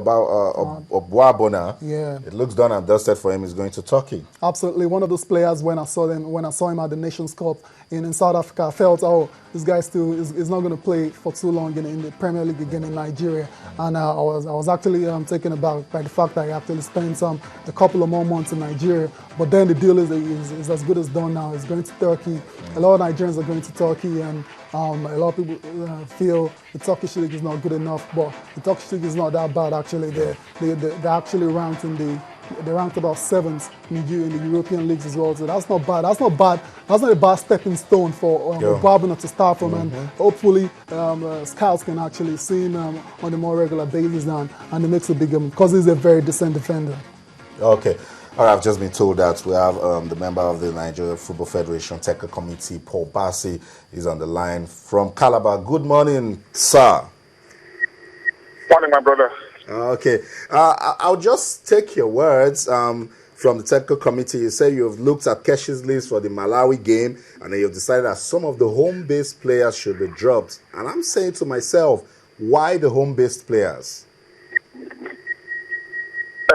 about Obuabona. Yeah. It looks done and dusted for him. He's going to Turkey. Absolutely. One of those players, when I saw him at the Nations Cup in South Africa, I felt, oh, this guy still is not going to play for too long in the Premier League again in Nigeria. And I was actually taken aback by the fact that he actually spent a couple of more months in Nigeria. But then the deal is as good as done now. He's going to Turkey. A lot of Nigerians are going to Turkey, and a lot of people feel the Turkish league is not good enough, but the Turkish league is not that bad actually. They're actually ranked they're ranked about 7th in the European leagues as well. So that's not bad. That's not a bad stepping stone for Obuabona to start from, and hopefully scouts can actually see him on a more regular basis and it makes a big because he's a very decent defender. Okay. All right, I've just been told that we have the member of the Nigeria Football Federation Technical Committee, Paul Bassi, is on the line from Calabar. Good morning, sir. Morning, my brother. Okay. I'll just take your words from the Technical Committee. You say you have looked at Keshi's list for the Malawi game, and then you've decided that some of the home-based players should be dropped. And I'm saying to myself, why the home-based players?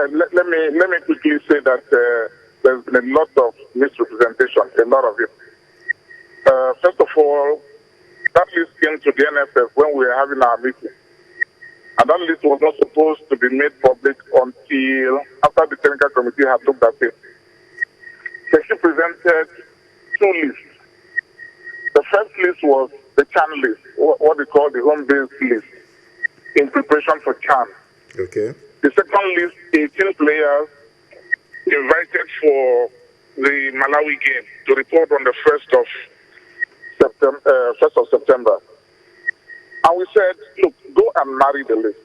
Let me quickly say that there's been a lot of misrepresentation, a lot of it. First of all, that list came to the NFF when we were having our meeting. And that list was not supposed to be made public until after the technical committee had looked at it. She presented 2 lists. The first list was the CHAN list, what they call the home-based list, in preparation for CHAN. Okay. The second list, 18 players invited for the Malawi game to report on the 1st of September. And we said, look, go and marry the list.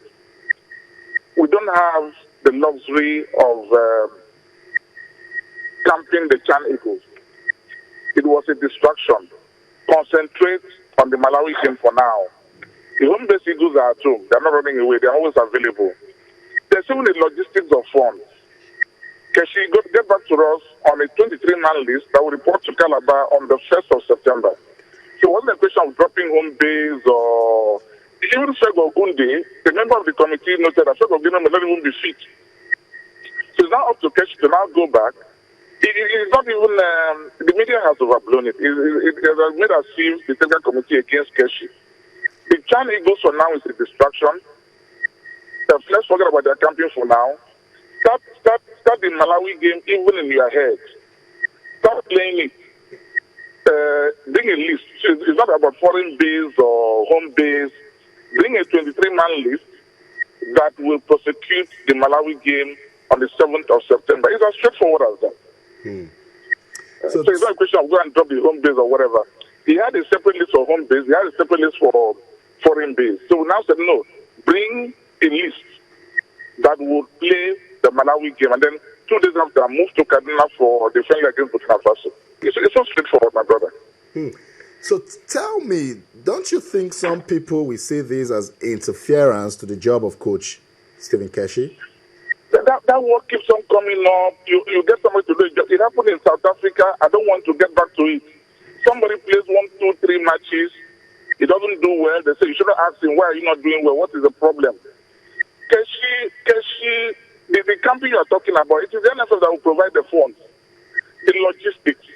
We don't have the luxury of camping the CHAN Eagles. It was a distraction. Concentrate on the Malawi game for now. The home-based Eagles are at home. They're not running away. They're always available. There's even the logistics of funds. Keshi, get back to us on a 23-man list that will report to Calabar on the 1st of September. So it wasn't a question of dropping home base or... Even Sego Gunde, the member of the committee, noted that Sego Gunde may not even be fit. So it's now up to Keshi to now go back. It's not even... the media has overblown it. It has made us see the technical committee against Keshi. The CHAN Eagles for now is a distraction. Let's forget about their campaign for now. Start the Malawi game even in your head. Start playing it. Bring a list. It's not about foreign base or home base. Bring a 23-man list that will prosecute the Malawi game on the 7th of September. It's as straightforward as that. So it's not a question of go and drop the home base or whatever. He had a separate list for home base. He had a separate list for foreign base. So we now said, no, bring a list that would play the Malawi game, and then 2 days after, move to Kaduna for the friendly against Burkina Faso. It's so straightforward, my brother. So tell me, don't you think some people will see this as interference to the job of Coach Stephen Keshi? That word keeps on coming up. You get somebody to do it. It happened in South Africa. I don't want to get back to it. Somebody plays 1, 2, 3 matches. He doesn't do well. They say, you shouldn't ask him, why are you not doing well? What is the problem? Keshi, the campaign you are talking about, it is the NFF that will provide the funds, the logistics.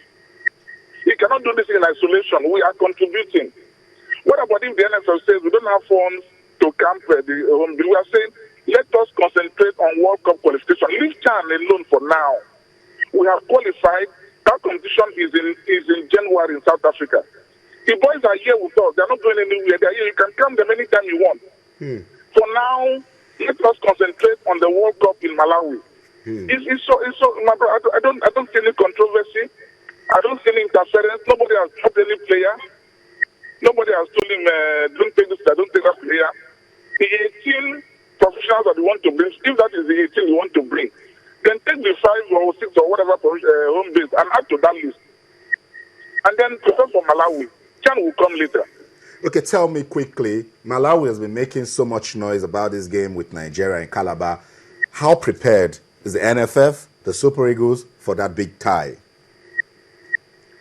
You cannot do this in isolation. We are contributing. What about if the NFF says we don't have funds to camp the home? We are saying, let us concentrate on World Cup qualification. Leave CHAN alone for now. We have qualified. That competition is in January in South Africa. The boys are here with us. They're not going anywhere. They're here. You can camp them anytime you want. For now, let us concentrate on the World Cup in Malawi. It's so, my brother, I don't see any controversy. I don't see any interference. Nobody has dropped any player. Nobody has told him, don't take this, don't take that player. The 18 professionals that you want to bring, if that is the 18 you want to bring, then take the 5 or 6 or whatever home base and add to that list. And then prepare for Malawi. CHAN will come later. Okay, tell me quickly, Malawi has been making so much noise about this game with Nigeria and Calabar. How prepared is the NFF, the Super Eagles, for that big tie?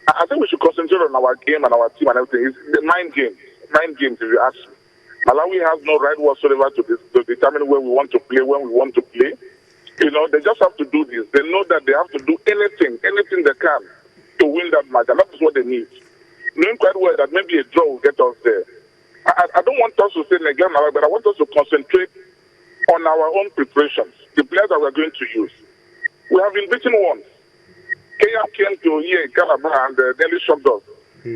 I think we should concentrate on our game and our team and everything. It's the mind games, if you ask me. Malawi has no right whatsoever to determine where we want to play, when we want to play. You know, they just have to do this. They know that they have to do anything they can to win that match, and that is what they need. Knowing quite well that maybe a draw will get us there. I don't want us to say neglect Malawi, but I want us to concentrate on our own preparations, the players that we're going to use. We have been beaten once. Kenya came to here in Calabar and nearly shocked us.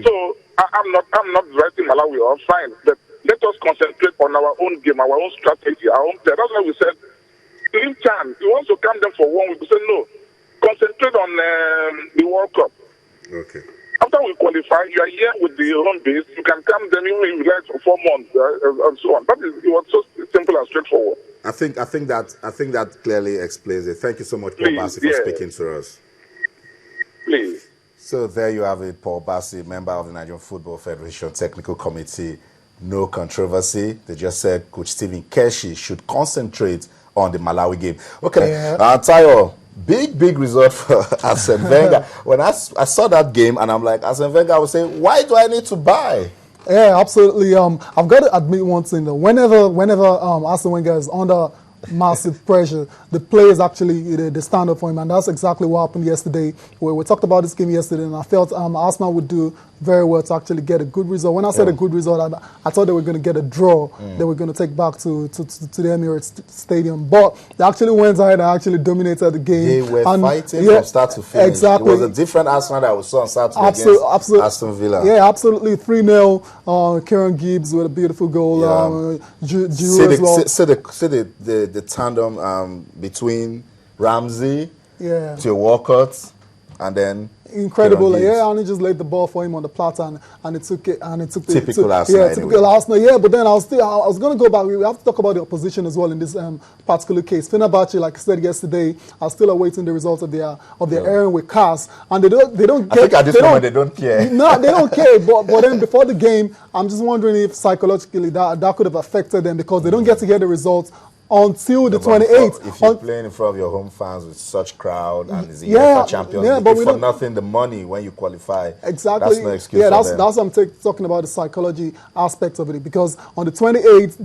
So I'm not writing Malawi off, fine, but let us concentrate on our own game, our own strategy, our own play. That's why we said, leave chance. We want to calm them for 1 week. We said, no, concentrate on the World Cup. Okay. After we qualify, you are here with the home base. You can calm them even if you like for 4 months and so on. It was so simple and straightforward. I think that clearly explains it. Thank you so much, Paul Bassi, for speaking to us. Please. So there you have it, Paul Bassi, member of the Nigerian Football Federation Technical Committee. No controversy. They just said Coach Stephen Keshi should concentrate on the Malawi game. Okay, Tayo, big result for Arsene Wenger. When I saw that game, and I'm like, Arsene Wenger, I would say, why do I need to buy? Yeah, absolutely. I've got to admit one thing though. Whenever Arsene Wenger is under massive pressure, the players actually they stand up for him, and that's exactly what happened yesterday. Where we talked about this game yesterday, and I felt Arsenal would do very well to actually get a good result. When I said a good result, I thought they were going to get a draw. They were going to take back to the Emirates Stadium, but they actually went ahead and actually dominated the game. They were fighting from start to finish. Exactly. It was a different Arsenal that we saw on Saturday against Aston Villa. Yeah, absolutely. 3-0. Kieran Gibbs with a beautiful goal. Giroud as well. See the tandem between Ramsey, to Walcott, and then incredible. And he just laid the ball for him on the platter, and it took it. Typical Arsenal. Typical Arsenal. Yeah, but then I was going to go back. We have to talk about the opposition as well in this particular case. Fenerbahce, like I said yesterday, are still awaiting the results of their airing with CAS, and they don't. I think at this moment they don't care. No, they don't care. But then before the game, I'm just wondering if psychologically that could have affected them, because they don't get to hear the results until the 28th. If you're playing in front of your home fans with such crowd and it's the UEFA Champions League, but for nothing, the money when you qualify, exactly. That's no excuse for them. That's what I'm talking about, the psychology aspect of it. Because on the 28th,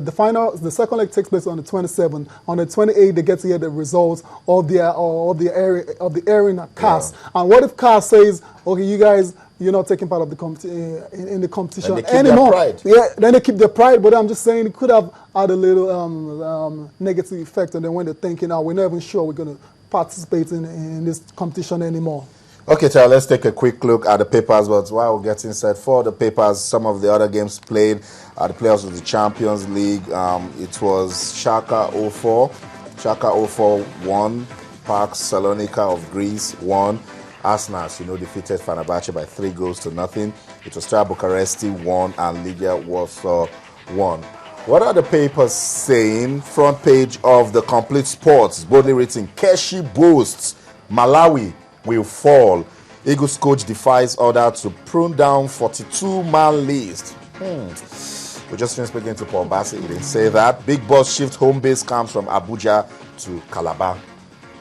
the final, the second leg takes place on the 27th. On the 28th, they get to hear the results of the airing at CAS. And what if CAS says, okay, you guys, you're not taking part of the in the competition and they keep anymore. Their pride. Yeah, then they keep their pride. But I'm just saying it could have had a little negative effect. And then when they're thinking, we're not even sure we're going to participate in this competition anymore. Okay, Charles, let's take a quick look at the papers. But while we're getting set for the papers, some of the other games played at the playoffs of the Champions League. It was Schalke 04. Schalke 04 won. PAOK Salonika of Greece won. Arsenal, defeated Fenerbahce by 3-0. It was Steaua Bucharesti won and Legia Warsaw won. What are the papers saying? Front page of the Complete Sports, boldly written, Keshi boasts Malawi will fall. Eagles coach defies order to prune down 42-man list. We just finished speaking to Paul Bassi. He didn't say that. Big Boss shift home base comes from Abuja to Calabar.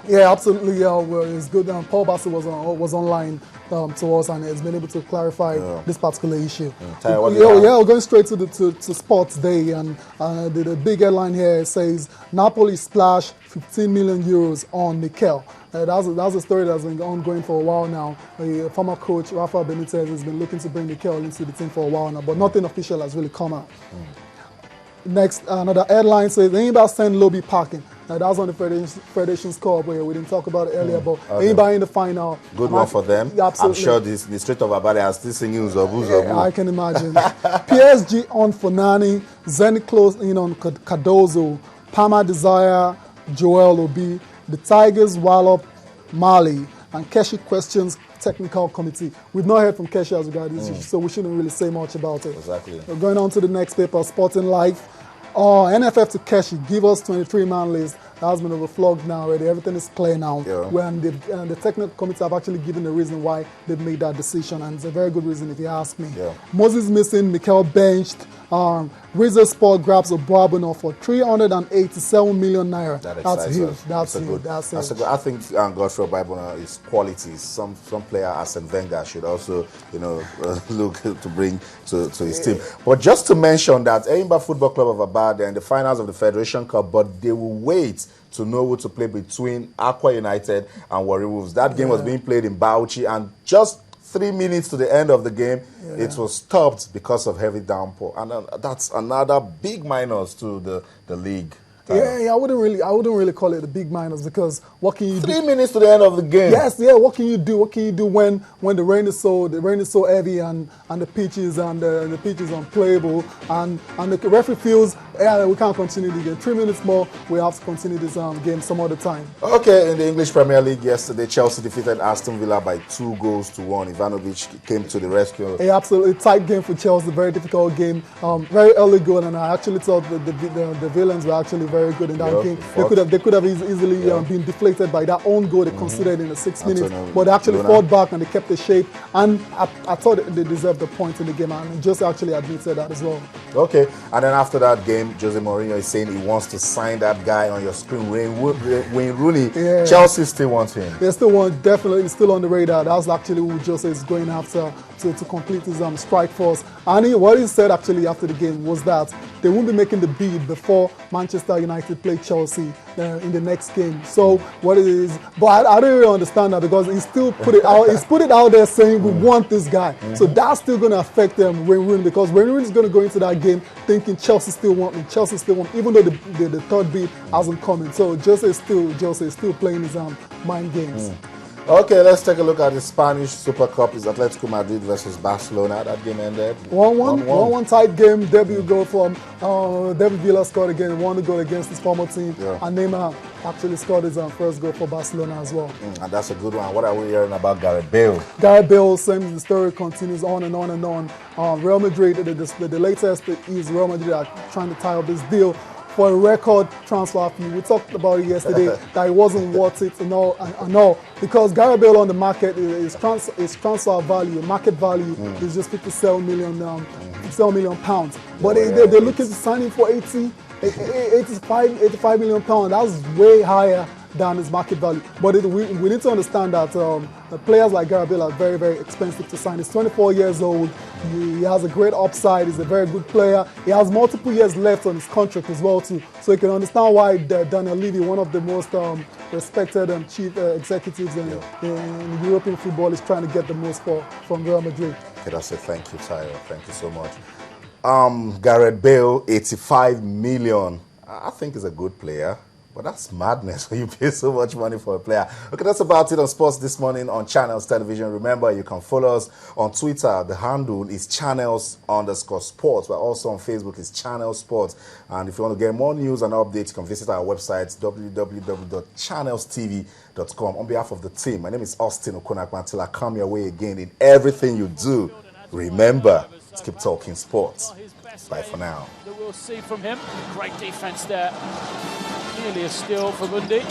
Yeah, absolutely. It's good. Paul Bassi was online to us and has been able to clarify this particular issue. We're going straight to Sports Day, and the big headline here says Napoli splash 15 million euros on Mikel. That's a story that's been ongoing for a while now. The former coach Rafa Benitez has been looking to bring Mikel into the team for a while now, but nothing official has really come out. Next, another headline says Enyimba send Lobby packing. Now, that's on the Federation's Cup where we didn't talk about it earlier, but Enyimba in the final. Good one for them. Absolutely. I'm sure the Strait of Abade are still singing Uzobu. I can imagine. PSG on Fonani, Zenit close in on Cardozo, Parma Desire, Joel Obi, the Tigers wallop Mali, and Keshi questions technical committee. We've not heard from Keshi as regards this issue, so we shouldn't really say much about it. Exactly. We're going on to the next paper, Sporting Life. NFF to Keshi, give us 23-man list. That has been overflogged now already. Everything is clear now. When the technical committee have actually given the reason why they've made that decision, and it's a very good reason if you ask me. Moses missing, Mikel benched, Rizzo Sport grabs Obuabino for 387 million naira. That That's excites huge. us. That's a huge. good. That's That's a huge. good. I think Godfrey Obuabino is qualities. Some player, Arsene Wenger, should also look to bring to his team. But just to mention that Enyimba Football Club of Aba, they're in the finals of the Federation Cup, but they will wait to know who to play between Aqua United and Warri Wolves. That game was being played in Bauchi, and just 3 minutes to the end of the game, it was stopped because of heavy downpour, and that's another big minus to the league. Yeah, I wouldn't really call it a big minus, because what can you do? 3 minutes to the end of the game. Yes, yeah. What can you do? What can you do when the rain is so heavy and the pitch is unplayable, and the referee feels we can't continue the game. 3 minutes more, we have to continue this game some other time. Okay, in the English Premier League yesterday, Chelsea defeated Aston Villa by 2-1. Ivanovic came to the rescue. A absolutely tight game for Chelsea, very difficult game, very early goal, and I actually thought the villains were actually very good in that game. They could have easily been deflated by that own goal they considered in the 6 minutes, but they actually fought back and they kept the shape, and I thought they deserved the point in the game, and just actually admitted that as well. Okay, and then after that game, Jose Mourinho is saying he wants to sign that guy on your screen, Wayne Rooney. Yeah. Chelsea still want him. They still want, definitely still on the radar. That's actually who Jose is going after to complete his strike force. And what he said actually after the game was that they won't be making the bid before Manchester United play Chelsea in the next game. So what it is, but I don't really understand that, because he still put it out. He's put it out there saying we want this guy. So that's still going to affect them, Wayne Rooney, because Wayne Rooney is going to go into that game thinking Chelsea still want me, even though the third bid hasn't come in. So Jose is still playing his mind games. Okay, let's take a look at the Spanish Super Cup. It's Atletico Madrid versus Barcelona. That game ended 1-1 tight game. Debut goal from David Villa scored again. Won the goal against his former team. Yeah. And Neymar actually scored his first goal for Barcelona as well. And that's a good one. What are we hearing about Gareth Bale? Gareth Bale, same, the story continues on and on and on. Real Madrid, the latest is Real Madrid are trying to tie up this deal for a record transfer fee. We talked about it yesterday that it wasn't worth it and all, because Gareth Bale on the market, his transfer value, market value is just 57 million pounds. But they're looking to sign him for 85 million pounds. That's way higher than his market value. But we need to understand that players like Gareth Bale are very, very expensive to sign. He's 24 years old. He has a great upside. He's a very good player. He has multiple years left on his contract as well too. So you can understand why Daniel Levy, one of the most respected chief executives in European football, is trying to get the most from Real Madrid. Okay, that's it. Thank you, Tayo. Thank you so much. Gareth Bale, 85 million. I think he's a good player. But that's madness when you pay so much money for a player. Okay, that's about it on Sports This Morning on Channels Television. Remember, you can follow us on Twitter. The handle is Channels_Sports. We're also on Facebook. It's Channels Sports. And if you want to get more news and updates, you can visit our website, www.channelstv.com. On behalf of the team, my name is Austin Okonakwa. Until I come your way again in everything you do, remember, let's keep talking sports. Bye for now. We'll see from him. Great defense there. Nearly a steal for Mundi.